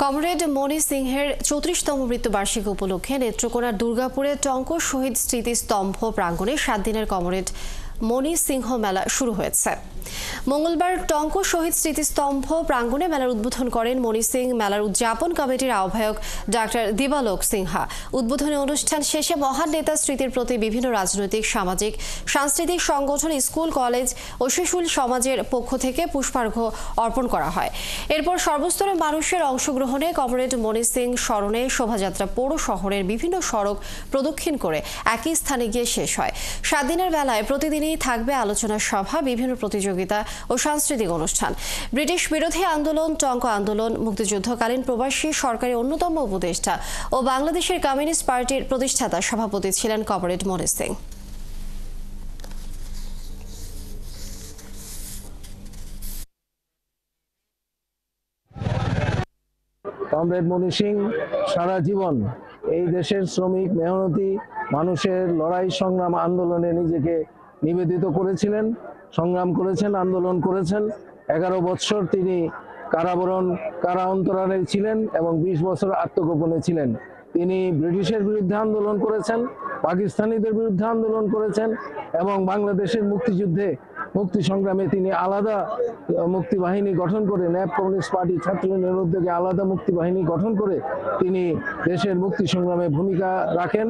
Comrade মনি সিংহের 34তম মৃত্যুবার্ষিকী উপলক্ষে নেত্রকোনার দুর্গাপুরে টঙ্ক শহীদ স্মৃতিস্তম্ভ প্রাঙ্গণে 7 দিনের কমরেড মনি সিংহ মেলা শুরু হয়েছে। মঙ্গলবার টঙ্ক শহীদ স্মৃতিস্তম্ভ প্রাঙ্গণে মেলার উদ্বোধন করেন মনি সিং। মেলার উদযাপন কমিটির আহ্বায়ক ডাক্তার দিবালোক সিনহা। উদ্বোধনী অনুষ্ঠান শেষে মহান নেতা স্মৃতির প্রতি বিভিন্ন রাজনৈতিক, সামাজিক, সাংস্কৃতিক সংগঠন, স্কুল, কলেজ ও শিশু সমাজের পক্ষ থেকে পুষ্পার্ঘ্য অর্পণ করা হয়। এরপর সর্বস্তরের মানুষের অংশগ্রহণে কমরেড মনি সিং স্মরণে শোভাযাত্রা পৌর শহরের বিভিন্ন সড়ক প্রদক্ষিণ করে একই স্থানে গিয়ে শেষ হয়। 7 দিনের মেলায় প্রতিদিনই থাকবে আলোচনা সভা, বিভিন্ন প্রতিযোগিতা ও সাংস্কৃতিক অনুষ্ঠান। ব্রিটিশ বিরোধী আন্দোলন, টঙ্ক আন্দোলন, মুক্তিযুদ্ধকালীন প্রবাসী সরকারের অন্যতম উপদেষ্টা ও বাংলাদেশের কমিউনিস্ট পার্টির প্রতিষ্ঠাতা সভাপতি ছিলেন কমরেড মনি সিং। কমরেড মনি সিং সারা জীবন এই দেশের শ্রমিক, মেহনতি মানুষের লড়াই, সংগ্রাম, আন্দোলনে নিজেকে নিবেদিত করেছিলেন, সংগ্রাম করেছেন, আন্দোলন করেছেন। 11 বছর তিনি কারা অন্তরালে ছিলেন এবং 20 বছর আত্মগোপনে ছিলেন। তিনি ব্রিটিশের বিরুদ্ধে আন্দোলন করেছেন, পাকিস্তানিদের বিরুদ্ধে আন্দোলন করেছেন এবং বাংলাদেশের মুক্তি সংগ্রামে তিনি আলাদা মুক্তি বাহিনী গঠন করে, ন্যাপ কমিউনিস্ট পার্টি ছাত্রলীগের উদ্যোগে আলাদা মুক্তি বাহিনী গঠন করে তিনি দেশের মুক্তি সংগ্রামে ভূমিকা রাখেন।